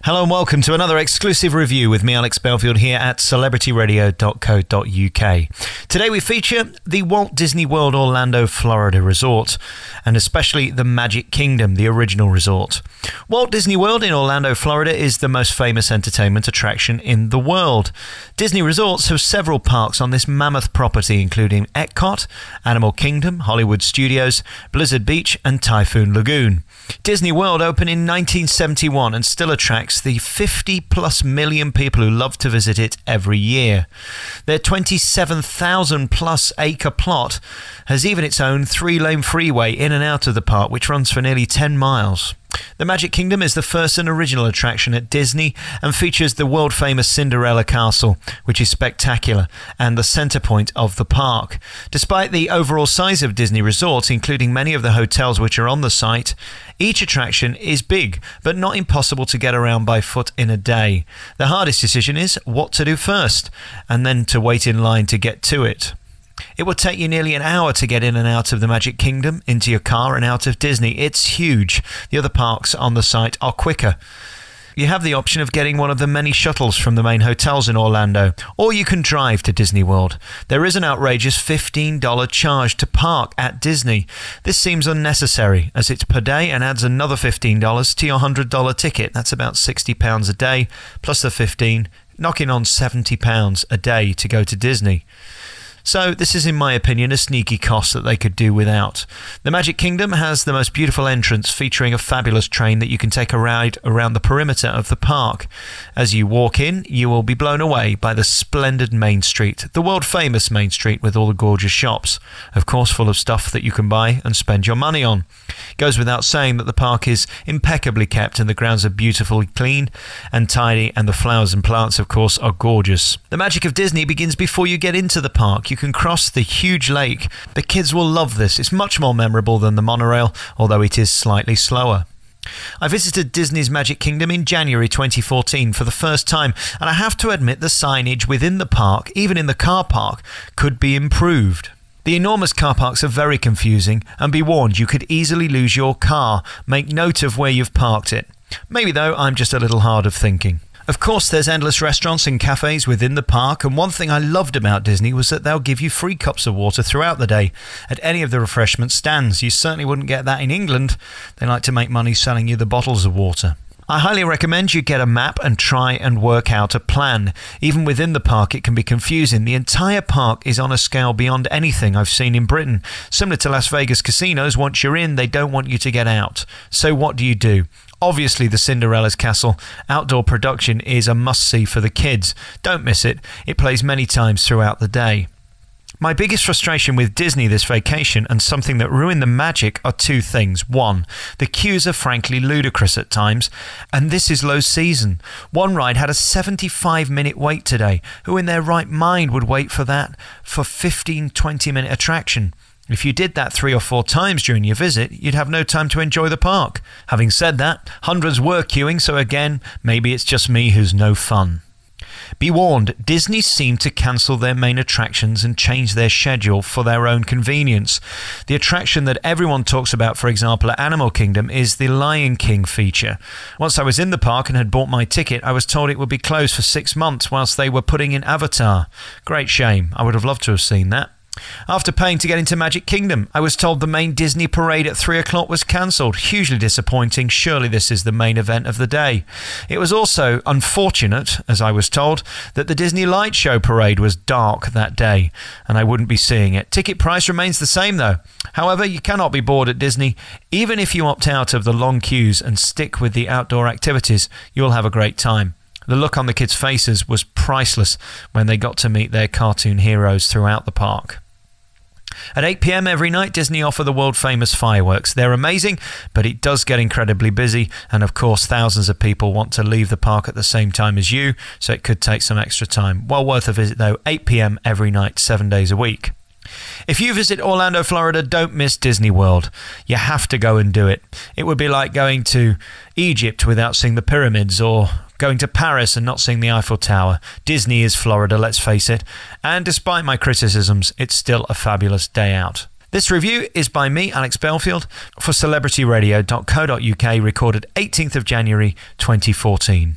Hello and welcome to another exclusive review with me, Alex Belfield, here at celebrityradio.co.uk. Today we feature the Walt Disney World Orlando, Florida resort, and especially the Magic Kingdom, the original resort. Walt Disney World in Orlando, Florida is the most famous entertainment attraction in the world. Disney resorts have several parks on this mammoth property, including Epcot, Animal Kingdom, Hollywood Studios, Blizzard Beach and Typhoon Lagoon. Disney World opened in 1971 and still attracts the 50+ million people who love to visit it every year. Their 27,000+ acre plot has even its own 3-lane freeway in and out of the park, which runs for nearly 10 miles. The Magic Kingdom is the first and original attraction at Disney and features the world-famous Cinderella Castle, which is spectacular and the center point of the park. Despite the overall size of Disney resorts, including many of the hotels which are on the site, each attraction is big, but not impossible to get around by foot in a day. The hardest decision is what to do first, and then to wait in line to get to it. It will take you nearly an hour to get in and out of the Magic Kingdom, into your car and out of Disney. It's huge. The other parks on the site are quicker. You have the option of getting one of the many shuttles from the main hotels in Orlando, or you can drive to Disney World. There is an outrageous $15 charge to park at Disney. This seems unnecessary, as it's per day and adds another $15 to your $100 ticket. That's about £60 a day, plus the $15, knocking on £70 a day to go to Disney. So this is, in my opinion, a sneaky cost that they could do without. The Magic Kingdom has the most beautiful entrance, featuring a fabulous train that you can take a ride around the perimeter of the park. As you walk in, you will be blown away by the splendid Main Street, the world-famous Main Street with all the gorgeous shops, of course full of stuff that you can buy and spend your money on. It goes without saying that the park is impeccably kept and the grounds are beautifully clean and tidy, and the flowers and plants, of course, are gorgeous. The magic of Disney begins before you get into the park. You can cross the huge lake. The kids will love this. It's much more memorable than the monorail, although it is slightly slower. I visited Disney's Magic Kingdom in January 2014 for the first time, and I have to admit the signage within the park, even in the car park, could be improved. The enormous car parks are very confusing, and be warned, you could easily lose your car. Make note of where you've parked it. Maybe, though, I'm just a little hard of thinking. Of course, there's endless restaurants and cafes within the park, and one thing I loved about Disney was that they'll give you free cups of water throughout the day at any of the refreshment stands. You certainly wouldn't get that in England. They like to make money selling you the bottles of water. I highly recommend you get a map and try and work out a plan. Even within the park, it can be confusing. The entire park is on a scale beyond anything I've seen in Britain. Similar to Las Vegas casinos, once you're in, they don't want you to get out. So what do? Obviously, the Cinderella Castle outdoor production is a must-see for the kids. Don't miss it. It plays many times throughout the day. My biggest frustration with Disney this vacation, and something that ruined the magic, are two things. One, the queues are frankly ludicrous at times, and this is low season. One ride had a 75-minute wait today. Who in their right mind would wait for that for 15-20-minute attraction? If you did that 3 or 4 times during your visit, you'd have no time to enjoy the park. Having said that, hundreds were queuing, so again, maybe it's just me who's no fun. Be warned, Disney seem to cancel their main attractions and change their schedule for their own convenience. The attraction that everyone talks about, for example, at Animal Kingdom, is the Lion King feature. Once I was in the park and had bought my ticket, I was told it would be closed for 6 months whilst they were putting in Avatar. Great shame. I would have loved to have seen that. After paying to get into Magic Kingdom, I was told the main Disney parade at 3 o'clock was cancelled. Hugely disappointing. Surely this is the main event of the day. It was also unfortunate, as I was told, that the Disney Light Show parade was dark that day, and I wouldn't be seeing it. Ticket price remains the same though. However, you cannot be bored at Disney. Even if you opt out of the long queues and stick with the outdoor activities, you'll have a great time. The look on the kids' faces was priceless when they got to meet their cartoon heroes throughout the park. At 8 p.m. every night, Disney offer the world-famous fireworks. They're amazing, but it does get incredibly busy, and of course thousands of people want to leave the park at the same time as you, so it could take some extra time. Well worth a visit though, 8 p.m. every night, 7 days a week. If you visit Orlando, Florida, don't miss Disney World. You have to go and do it. It would be like going to Egypt without seeing the pyramids, or going to Paris and not seeing the Eiffel Tower. Disney is Florida, let's face it. And despite my criticisms, it's still a fabulous day out. This review is by me, Alex Belfield, for celebrityradio.co.uk, recorded 18th of January 2014.